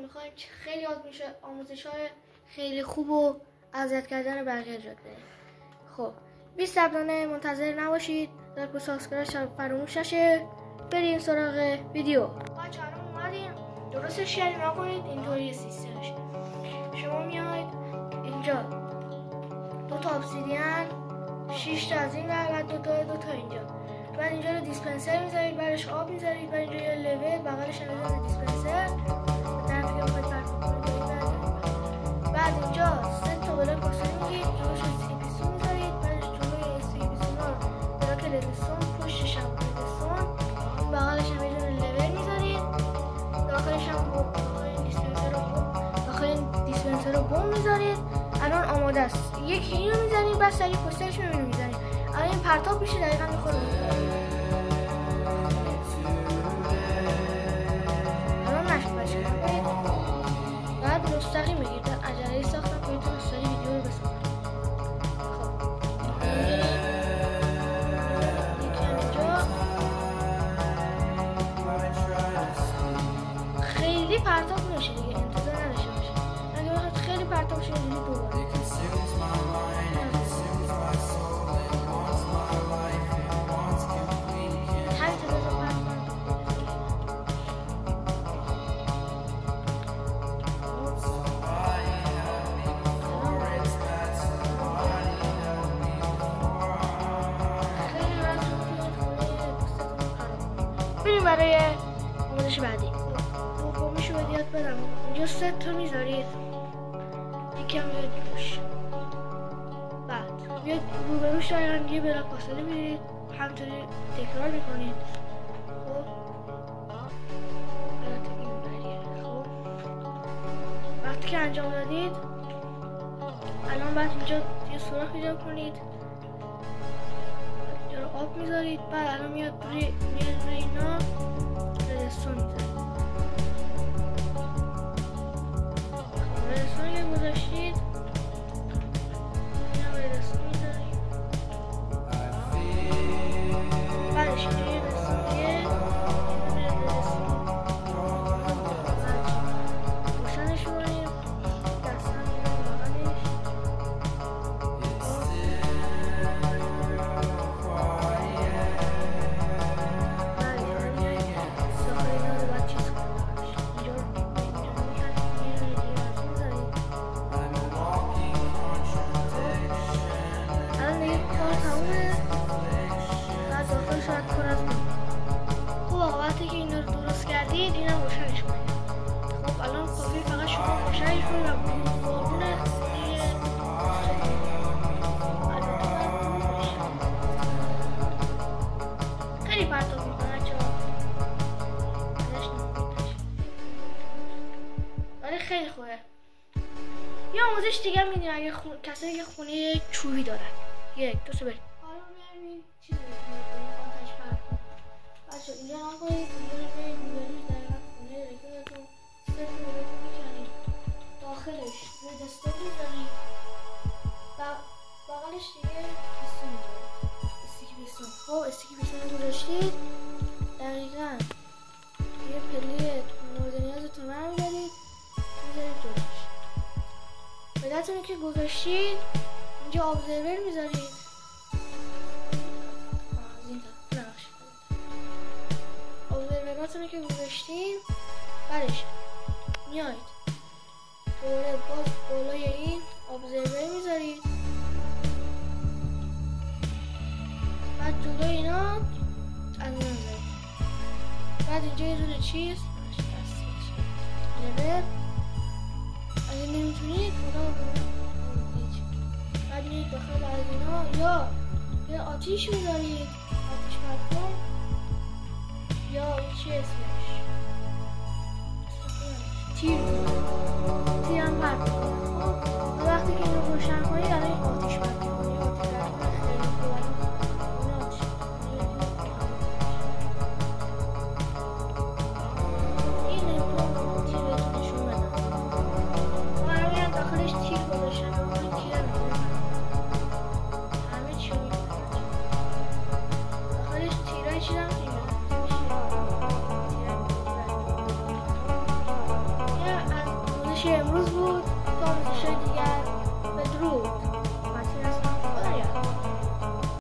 میخوایم خیلی آموزش‌های خیلی خوب و اذیت کردن بقیه ایجاد کنیم. خب 20 دقیقه منتظر نباشید، لایک و سابسکرایب فراموش نشه. بریم سراغ ویدیو. بچه الان اومدیم، درستش یعنی نکنید اینطوری سیستمش. شما میاید اینجا 2 تا ابسیدین، 6 تا از این و 2 تا اینجا. بعد اینجا رو دیسپنسر میذارید، بعدش آب میذارید، بعد اینجا یه لول بغلش هم میذارید دیسپنسر. به طرفی که میخواید پرتاب کنید. بعد اینجا 3 تا بلاک واسه میگید، جلوش استیکی پیستون میذارید، بعدش جلوی استیکی پیستون رو بلاک ردستون، پشتش هم ردستون، بغلش هم یه دونه لول میذارید، داخلش هم داخل دیسپنسر رو بوم میذارید. الان آماده است. یکی اینو میزنید، بعد سریع پشتش رو میزنید. الان این پرتاب میشه دقیقاً میخوره. الان نشه بعد مستقیم بگید. عجله ساختم که بتونم سریع ویدیو رو بسازم. خب خیلی پرتاب نمیشه دیگه، انتظار نداشته باشه. اگه بخواد خیلی پرتاب شه دیگه دوباره بریم برای آموزش بعدی. دومیشو باید یاد بدم. اینجا 3 تا میذارید، یکم بیاد روش، بعد بیاد روبروش دقیقا یه بلاک فاصله میدید، همطوری تکرار میکنید. خب حالت این بریه. خب وقتی که انجام دادید، الان بعد اینجا یه سوراخ ایجاد کنید، اینجا رو آب میذارید، بعد الان میاد روی اینا ردستون میذارید. ردستون رو گذاشتید، اینا ردستون میذارید، بعدش اینجا یه ردستون روشنش کنیم، دستم میاد بغلش. اینم روشنش کنید. خب الان کافی فقط شما روشنش کنید و بابونه خیلی پرتاب میکنه ولی خیلی خوبه. یه آموزش دیگه میدیم اگه کسایی که خونه چوبی دارن. 1 2 3 بریم. حالا میاریم چیزی میکنیم آتش پرتاب. بچه اینجا نکنید، اینجا رو برید داخلش ردستون می‌ذارید، بغلش دیگه پیستون می‌ذارید، استیکی پیستون. خب استیکی پیستون رو گذاشتید، دقیقاً یه پله مورد نیازتون رو می‌ذارید جلوش. پله‌تون که گذاشتید اینجا ابزرور می‌ذارید، از این طرف نبخشید ابزروراتون که گذاشتید، بعدش میاید دوباره باز بالای این ابزرور میذارید، بعد جلوی اینا انجام میذارید، بعد اینجا یه دونه چیز لبر اگه نمیتونید بعد میرید داخل از اینا، یا یه آتیش میذارید، آتیش پرتاب، یا چی اسمش تیر هم پرتاب. وقتی که اینو روشن کنید الان این آتیش پرتاب کنید. این نمیتونم تیر بهتون نشون بدم. من میرم داخلش تیر گذاشتم، این تیر همه چی داخلش تیرهای چیدم. Yeah, امروز بود.